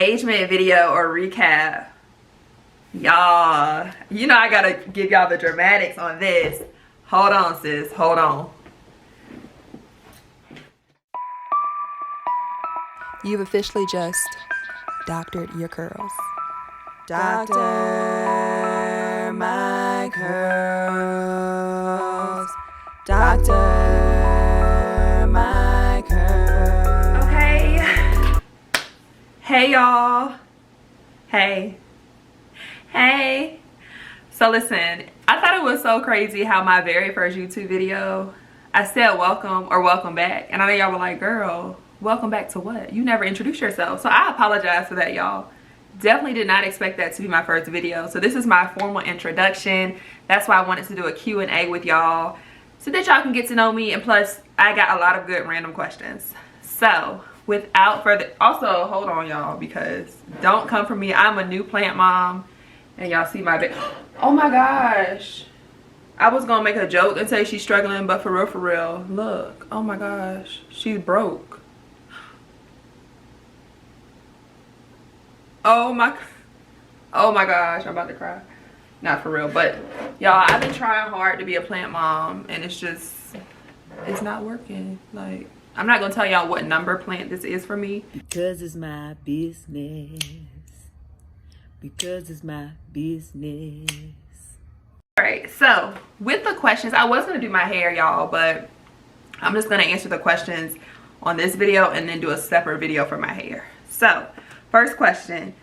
Engagement video or recap. Y'all, you know I gotta give y'all the dramatics on this. Hold on, sis, hold on. You've officially just doctored your curls. Doctor my curls. Doctor my curls. Okay. Hey y'all. Hey. So listen, I thought it was so crazy how my very first YouTube video, I said welcome or welcome back. And I know y'all were like, girl, welcome back to what? You never introduced yourself. So I apologize for that, y'all. Definitely did not expect that to be my first video. So this is my formal introduction. That's why I wanted to do a Q&A with y'all so that y'all can get to know me. And plus, I got a lot of good random questions. So without further, also hold on y'all, because don't come for me. I'm a new plant mom. And y'all see my baby. Oh my gosh. I was gonna make a joke and say she's struggling, but for real, look. Oh my gosh. She's broke. Oh my gosh. I'm about to cry. Not for real, but y'all, I've been trying hard to be a plant mom, and it's not working. Like, I'm not gonna tell y'all what number plant this is for me. Because it's my business. Because it's my business. All right, so with the questions, I was gonna do my hair, y'all, but I'm just gonna answer the questions on this video and then do a separate video for my hair. So first question,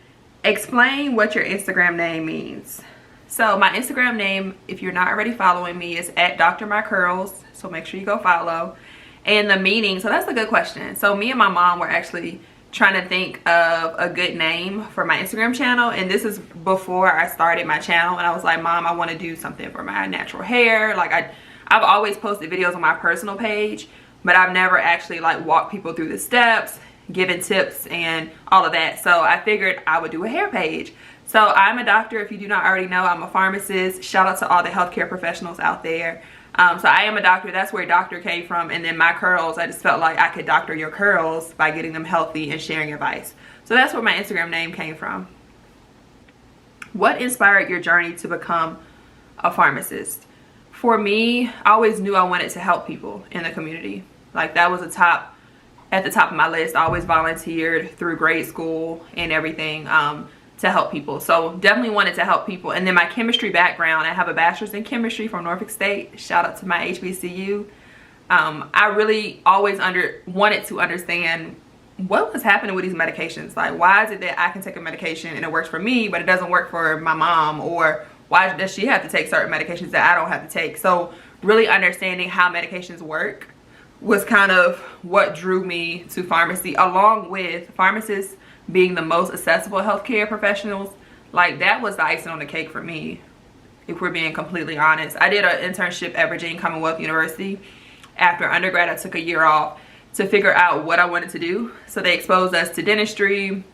explain what your Instagram name means. So my Instagram name, if you're not already following me, is @DrMyCurls, so make sure you go follow. And the meaning, so that's a good question. So me and my mom were actually trying to think of a good name for my Instagram channel, and this is before I started my channel. And I was like, Mom, I want to do something for my natural hair. Like I've always posted videos on my personal page, but I've never actually like walked people through the steps, given tips and all of that. So I figured I would do a hair page. So I'm a doctor. If you do not already know, I'm a pharmacist. Shout out to all the healthcare professionals out there. So I am a doctor. That's where doctor came from. And then my curls, I just felt like I could doctor your curls by getting them healthy and sharing advice. So that's where my Instagram name came from. What inspired your journey to become a pharmacist? For me, I always knew I wanted to help people in the community. Like that was at the top of my list. I always volunteered through grade school and everything. To help people. So definitely wanted to help people. And then my chemistry background, I have a bachelor's in chemistry from Norfolk State. Shout out to my HBCU. I really always wanted to understand what was happening with these medications. Like, why is it that I can take a medication and it works for me, but it doesn't work for my mom? Or why does she have to take certain medications that I don't have to take? So really understanding how medications work was kind of what drew me to pharmacy, along with pharmacists being the most accessible healthcare professionals. Like that was the icing on the cake for me, if we're being completely honest. I did an internship at Virginia Commonwealth University. After undergrad, I took a year off to figure out what I wanted to do. So they exposed us to dentistry,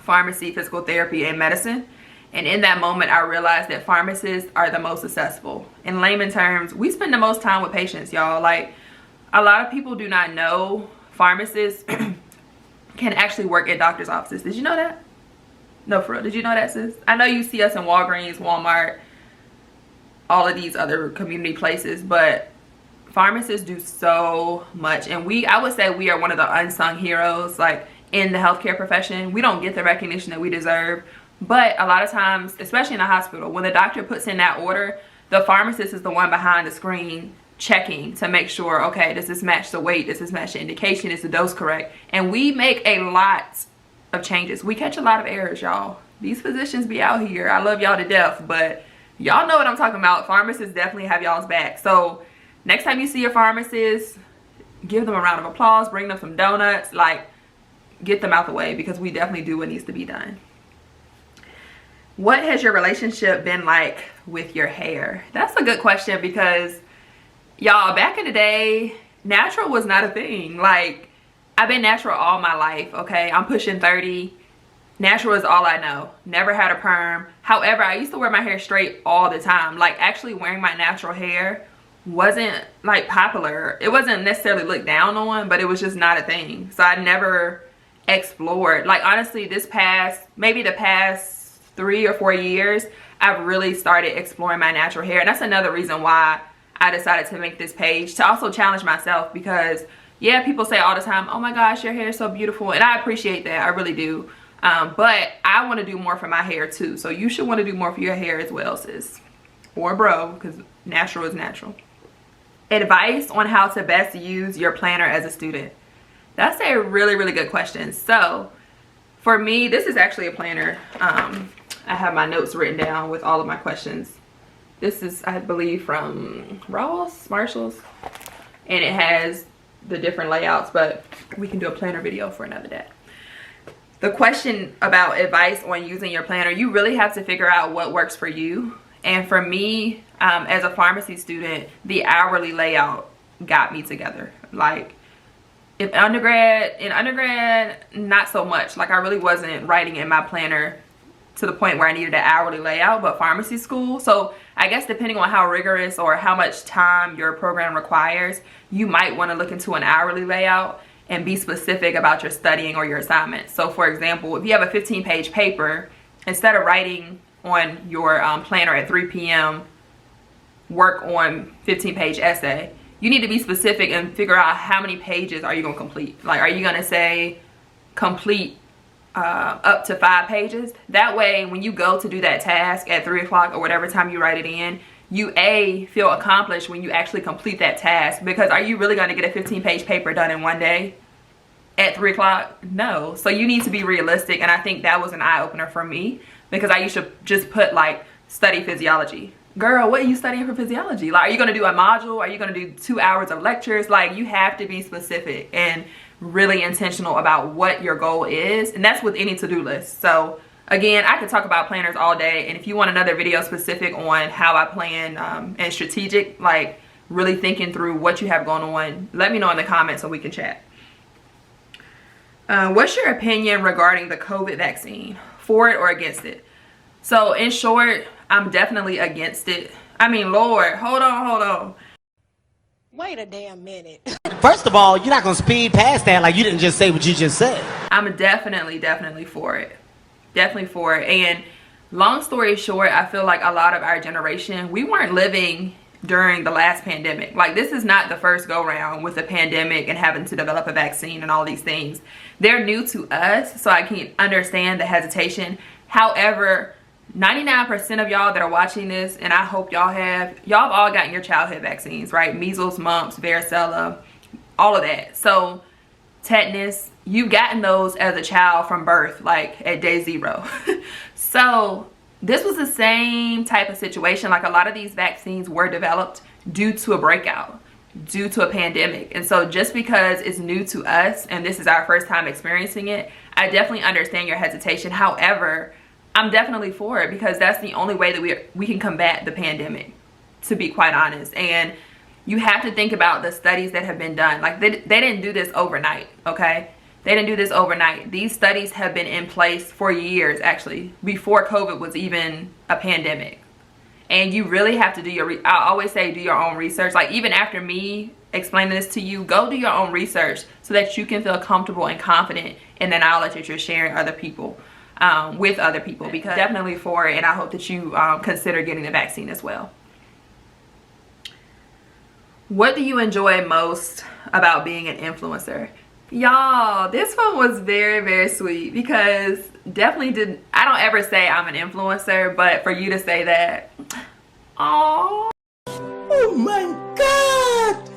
pharmacy, physical therapy, and medicine. And in that moment, I realized that pharmacists are the most accessible. In layman terms, we spend the most time with patients, y'all. Like a lot of people do not know pharmacists can actually work at doctor's offices. Did you know that? No, for real. Did you know that, sis? I know you see us in Walgreens, Walmart, all of these other community places, but pharmacists do so much. And I would say we are one of the unsung heroes, like in the healthcare profession. We don't get the recognition that we deserve. But a lot of times, especially in a hospital, when the doctor puts in that order, the pharmacist is the one behind the screen checking to make sure, okay, does this match the weight, does this match the indication, is the dose correct? And we make a lot of changes. We catch a lot of errors, y'all. These physicians be out here, I love y'all to death, but y'all know what I'm talking about. Pharmacists definitely have y'all's back. So next time you see a pharmacist, give them a round of applause, bring them some donuts, like get them out the way, because we definitely do what needs to be done. What has your relationship been like with your hair? That's a good question, because y'all, back in the day, natural was not a thing. Like, I've been natural all my life, okay? I'm pushing 30. Natural is all I know. Never had a perm. However, I used to wear my hair straight all the time. Like, actually wearing my natural hair wasn't, like, popular. It wasn't necessarily looked down on, but it was just not a thing. So I never explored. Like honestly, maybe the past 3 or 4 years, I've really started exploring my natural hair. And that's another reason why I decided to make this page, to also challenge myself, because yeah, people say all the time, oh my gosh, your hair is so beautiful, and I appreciate that, I really do. But I want to do more for my hair too, so you should want to do more for your hair as well, sis, or bro, because natural is natural. Advice on how to best use your planner as a student. That's a really, really good question. So for me, this is actually a planner. I have my notes written down with all of my questions. This is, I believe, from Ross, Marshalls, and it has the different layouts, but we can do a planner video for another day. The question about advice on using your planner, you really have to figure out what works for you. And for me, as a pharmacy student, the hourly layout got me together. Like in undergrad, not so much. Like I really wasn't writing in my planner to the point where I needed an hourly layout, but pharmacy school. So I guess depending on how rigorous or how much time your program requires, you might want to look into an hourly layout and be specific about your studying or your assignments. So for example, if you have a 15-page paper, instead of writing on your planner at 3 p.m. work on 15-page essay, you need to be specific and figure out how many pages are you going to complete. Like, are you going to say complete up to 5 pages? That way, when you go to do that task at 3 o'clock or whatever time you write it in, you feel accomplished when you actually complete that task. Because are you really going to get a 15-page paper done in one day at 3 o'clock? No. So you need to be realistic, and I think that was an eye-opener for me, because I used to just put like study physiology. Girl, what are you studying for physiology? Like, are you going to do a module? Are you going to do 2 hours of lectures? Like, you have to be specific and really intentional about what your goal is, and that's with any to-do list. So again, I could talk about planners all day, and if you want another video specific on how I plan and strategic, like really thinking through what you have going on, let me know in the comments so we can chat. What's your opinion regarding the COVID vaccine? For it or against it? So in short, I'm definitely against it. I mean, Lord, hold on. Wait a damn minute. First of all, you're not gonna speed past that like you didn't just say what you just said. I'm definitely for it. Definitely for it. And long story short, I feel like a lot of our generation, we weren't living during the last pandemic. Like, this is not the first go round with the pandemic and having to develop a vaccine and all these things. They're new to us, so I can understand the hesitation. However, 99% of y'all that are watching this, and I hope y'all have all gotten your childhood vaccines, right? Measles, mumps, varicella, all of that. So tetanus, you've gotten those as a child from birth, like at day 0. So this was the same type of situation. Like, a lot of these vaccines were developed due to a breakout, due to a pandemic. And so just because it's new to us and this is our first time experiencing it, I definitely understand your hesitation. However, I'm definitely for it, because that's the only way that we can combat the pandemic, to be quite honest. And you have to think about the studies that have been done. Like, they didn't do this overnight, okay? They didn't do this overnight. These studies have been in place for years, actually, before COVID was even a pandemic. And you really have to do I always say do your own research. Like, even after me explaining this to you, go do your own research so that you can feel comfortable and confident in the knowledge that you're sharing with other people, because definitely for it. And I hope that you consider getting the vaccine as well. What do you enjoy most about being an influencer? Y'all, this one was very, very sweet, because I don't ever say I'm an influencer, but for you to say that, oh my God,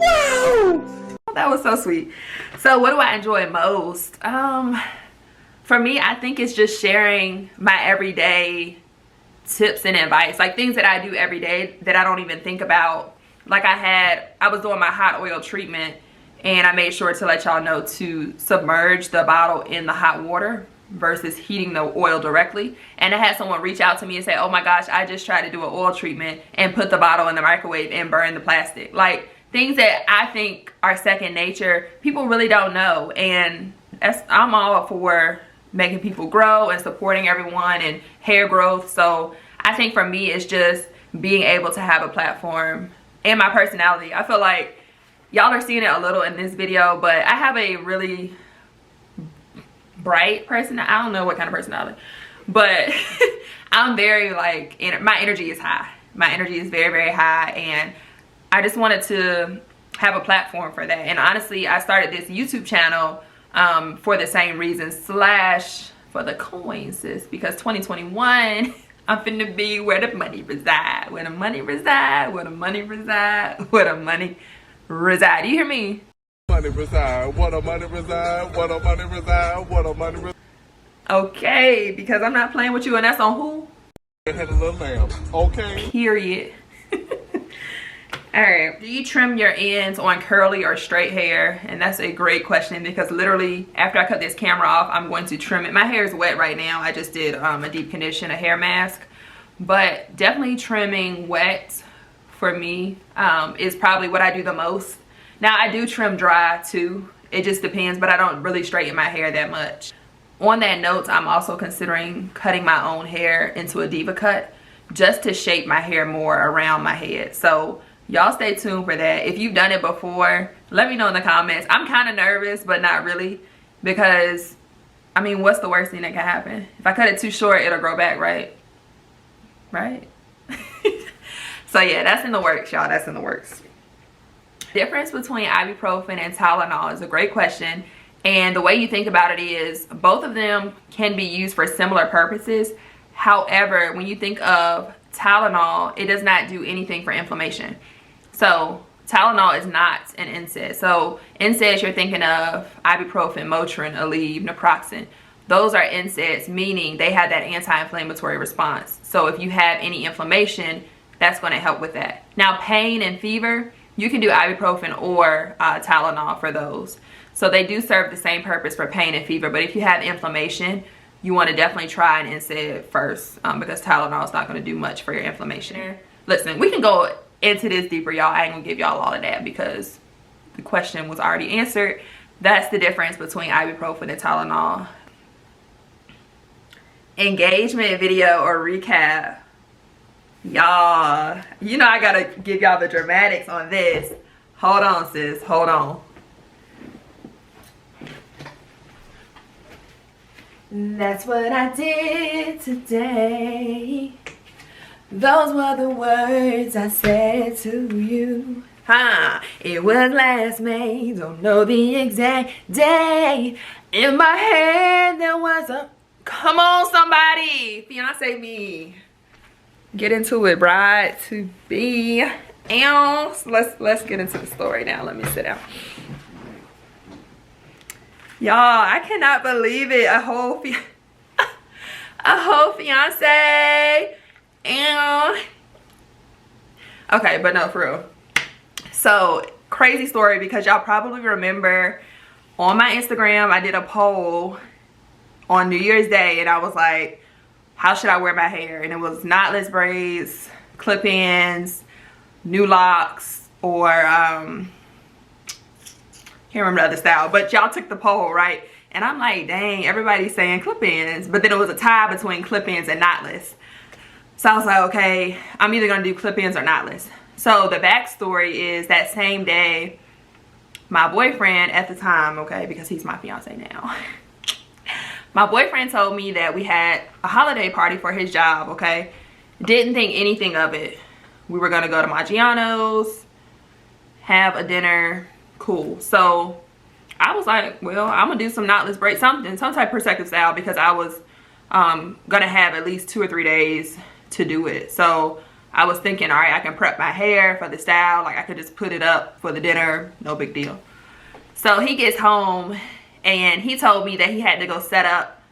wow, that was so sweet. So what do I enjoy most? For me, I think it's just sharing my everyday tips and advice, like things that I do every day that I don't even think about. Like, I was doing my hot oil treatment, and I made sure to let y'all know to submerge the bottle in the hot water versus heating the oil directly. And I had someone reach out to me and say, oh my gosh, I just tried to do an oil treatment and put the bottle in the microwave and burn the plastic. Like, things that I think are second nature, people really don't know. And I'm all for making people grow and supporting everyone and hair growth. So I think for me, it's just being able to have a platform and my personality. I feel like y'all are seeing it a little in this video, but I have a really bright person. I don't know what kind of personality, but I'm very like, my energy is high. My energy is very, very high, and I just wanted to have a platform for that. And honestly, I started this YouTube channel for the same reason, slash for the coins, sis, because 2021, I'm finna be where the money reside, where the money reside, where the money reside, where the money reside. Do you hear me? Money reside, what a money reside, what a money reside, what a money reside. Okay, because I'm not playing with you, and that's on who? Had a little lamb, okay? Period. All right, do you trim your ends on curly or straight hair? And that's a great question, because literally after I cut this camera off, I'm going to trim it. My hair is wet right now. I just did a deep condition, a hair mask, but definitely trimming wet for me is probably what I do the most. Now I do trim dry too. It just depends, but I don't really straighten my hair that much. On that note, I'm also considering cutting my own hair into a diva cut just to shape my hair more around my head. So y'all stay tuned for that. If you've done it before, let me know in the comments. I'm kind of nervous, but not really, because I mean, what's the worst thing that can happen? If I cut it too short, it'll grow back, right? Right? So yeah, that's in the works, y'all. That's in the works. Difference between ibuprofen and Tylenol is a great question. And the way you think about it is both of them can be used for similar purposes. However, when you think of Tylenol, it does not do anything for inflammation. So Tylenol is not an NSAID. So NSAIDs, you're thinking of ibuprofen, Motrin, Aleve, naproxen. Those are NSAIDs, meaning they have that anti-inflammatory response. So if you have any inflammation, that's going to help with that. Now, pain and fever, you can do ibuprofen or Tylenol for those. So they do serve the same purpose for pain and fever. But if you have inflammation, you want to definitely try an NSAID first, because Tylenol is not going to do much for your inflammation. Listen, we can go into this deeper, y'all. I ain't going to give y'all all of that because the question was already answered. That's the difference between ibuprofen and Tylenol. Engagement video or recap. Y'all, you know I got to give y'all the dramatics on this. Hold on, sis. Hold on. That's what I did today. Those were the words I said to you. It was last May, don't know the exact day. In my head there was a, come on somebody, fiance me. Get into it, bride to be. And let's get into the story now. Let me sit down. Y'all, I cannot believe it. A whole fiance. And okay, but no, for real. So crazy story, because y'all probably remember on my Instagram I did a poll on New Year's Day, and I was like, how should I wear my hair? And it was knotless braids, clip-ins, new locks, or can't remember the other style, but y'all took the poll, right? And I'm like, dang, everybody's saying clip-ins, but then it was a tie between clip-ins and knotless. So I was like, okay, I'm either gonna do clip-ins or knotless. So the backstory is that same day, my boyfriend at the time, okay, because he's my fiance now, my boyfriend told me that we had a holiday party for his job, okay? Didn't think anything of it. We were gonna go to Maggiano's, have a dinner, cool. So I was like, well, I'm gonna do some knotless braids, some type of protective style, because I was gonna have at least 2 or 3 days to do it. So I was thinking, all right, I can prep my hair for the style, like I could just put it up for the dinner, no big deal. So he gets home and he told me that he had to go set up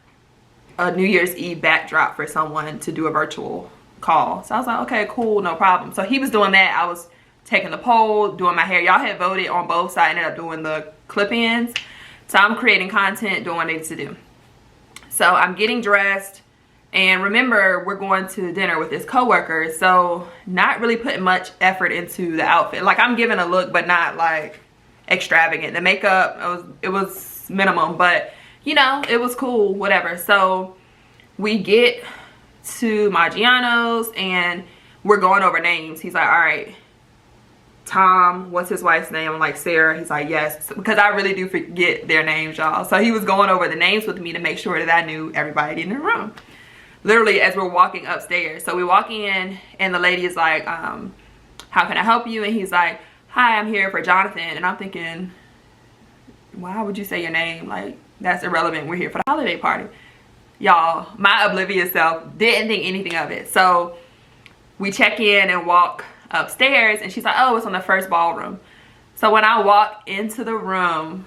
a New Year's Eve backdrop for someone to do a virtual call. So I was like, okay, cool, no problem. So he was doing that. I was taking the poll, doing my hair. Y'all had voted on both, so I ended up doing the clip-ins. So I'm creating content, doing what I need to do. So I'm getting dressed, and remember, we're going to dinner with his coworker, so not really putting much effort into the outfit. Like, I'm giving a look, but not like extravagant. The makeup, it was minimum, but you know, it was cool, whatever. So we get to Maggiano's and we're going over names. He's like, all right, Tom, what's his wife's name? I'm like, Sarah. He's like, yes, because I really do forget their names, y'all. So he was going over the names with me to make sure that I knew everybody in the room, literally as we're walking upstairs. So we walk in and the lady is like, how can I help you? And he's like, hi, I'm here for Jonathan. And I'm thinking, why would you say your name? Like, that's irrelevant. We're here for the holiday party. Y'all, my oblivious self didn't think anything of it. So we check in and walk upstairs and she's like, oh, it's on the first ballroom. So when I walk into the room,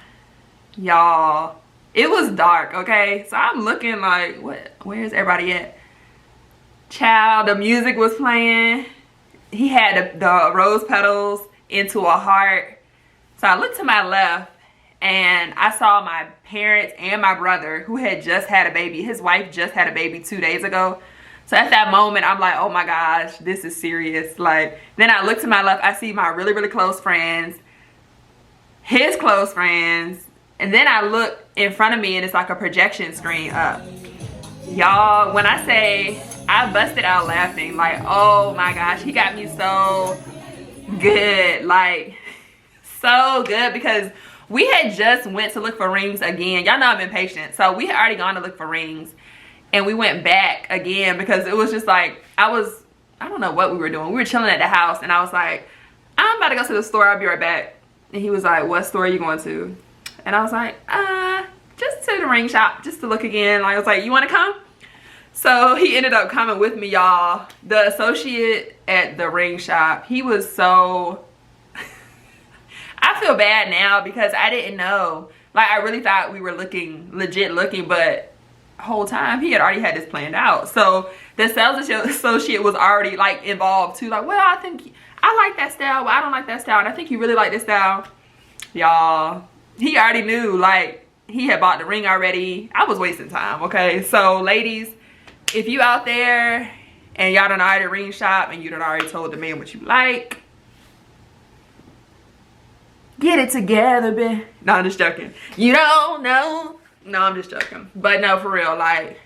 y'all, it was dark, okay? So I'm looking like, where's everybody at? Child, the music was playing. He had the rose petals into a heart. So I looked to my left and I saw my parents and my brother, who had just had a baby. His wife just had a baby 2 days ago. So at that moment, I'm like, oh my gosh, this is serious. Like, then I look to my left, I see my really, really close friends, his close friends, and then I look in front of me and it's like a projection screen up. Y'all, when I say I busted out laughing, like, oh my gosh, he got me so good, like, so good, because we had just went to look for rings again. Y'all know I'm impatient. So we had already gone to look for rings. And we went back again because it was just like, I don't know what we were doing. We were chilling at the house and I was like, I'm about to go to the store. I'll be right back. And he was like, what store are you going to? And I was like, just to the ring shop, just to look again. Like, I was like, you want to come? So he ended up coming with me, y'all. The associate at the ring shop, he was so... I feel bad now because I didn't know. Like, I really thought we were legit looking, but whole time he had already had this planned out. So the sales associate was already like involved too, like, well, I think I like that style, but I don't like that style, and I think you really like this style. Y'all, he already knew, like, he had bought the ring already. I was wasting time, okay? So ladies, if you out there and y'all done already ring shop and you done already told the man what you like, get it together, bitch. No, I'm just joking. You don't know. No, I'm just joking. But no, for real, like,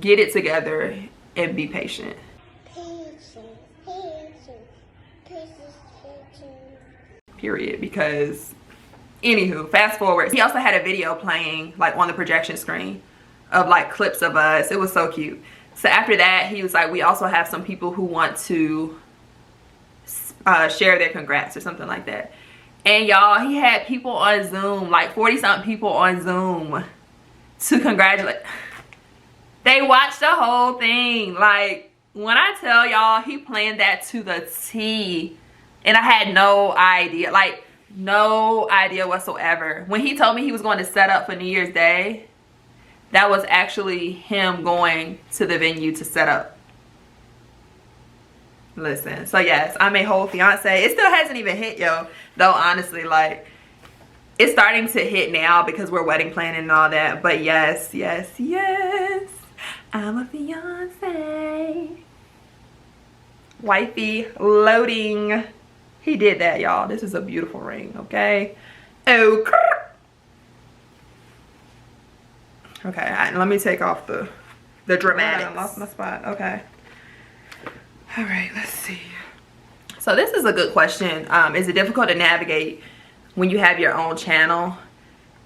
get it together and be patient. Period. Because, anywho, fast forward. He also had a video playing, like, on the projection screen of, like, clips of us. It was so cute. So after that, he was like, we also have some people who want to share their congrats or something like that. And y'all, he had people on Zoom, like 40-something people on Zoom to congratulate. They watched the whole thing. Like, when I tell y'all, he planned that to the T. And I had no idea, like, no idea whatsoever. When he told me he was going to set up for New Year's Day, that was actually him going to the venue to set up. Listen, so yes, I'm a whole fiance. It still hasn't even hit, yo. Though, honestly, like, it's starting to hit now because we're wedding planning and all that. But yes, yes, yes, I'm a fiance. Wifey loading. He did that, y'all. This is a beautiful ring, okay? Oh, okay, let me take off the dramatics. I lost my spot, okay. All right, let's see. So this is a good question. Is it difficult to navigate when you have your own channel?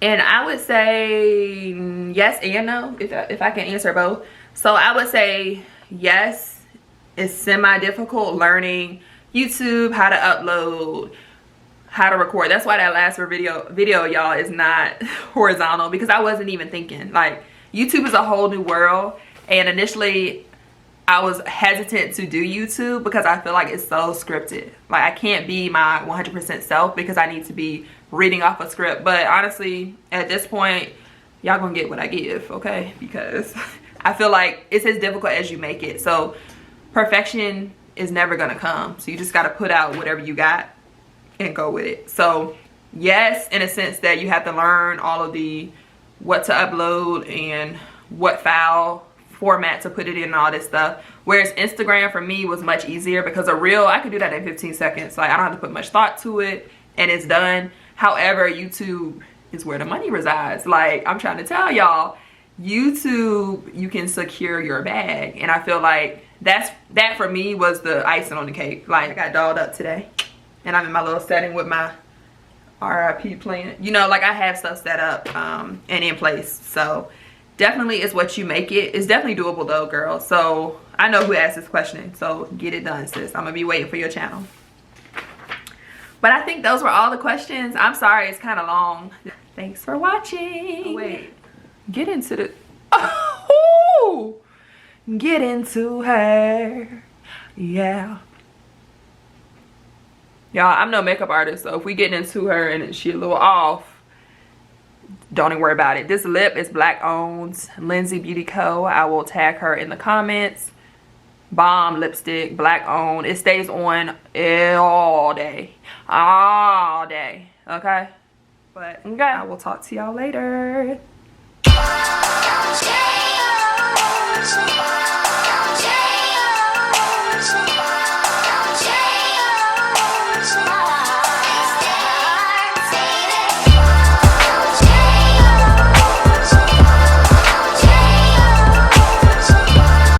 And I would say yes and no, if I can answer both. So I would say yes, it's semi-difficult learning YouTube, how to upload, how to record. That's why that last video y'all is not horizontal, because I wasn't even thinking. Like, YouTube is a whole new world, and initially I was hesitant to do YouTube because I feel like it's so scripted. Like, I can't be my 100% self because I need to be reading off a script. But honestly, at this point, y'all gonna get what I give, okay? Because I feel like it's as difficult as you make it. So perfection is never gonna come. So you just gotta put out whatever you got and go with it. So yes, in a sense that you have to learn all of the what to upload and what file format to put it in and all this stuff. Whereas Instagram for me was much easier because a reel, I could do that in 15 seconds. Like, I don't have to put much thought to it and it's done. However, YouTube is where the money resides. Like, I'm trying to tell y'all, YouTube, you can secure your bag. And I feel like that for me was the icing on the cake. Like, I got dolled up today. and I'm in my little setting with my RIP plan. You know, like I have stuff set up and in place. So definitely is what you make it. It's definitely doable though, girl. So I know who asked this question, so get it done, sis. I'm gonna be waiting for your channel. But I think those were all the questions. I'm sorry it's kind of long. Thanks for watching. Oh, wait, get into the get into her. Yeah, y'all, I'm no makeup artist, so if we get into her and she a little off, don't even worry about it. This lip is Black owned, Lindsay Beauty Co. I will tag her in the comments. Bomb lipstick, Black owned. It stays on all day, okay? But okay, I will talk to y'all later.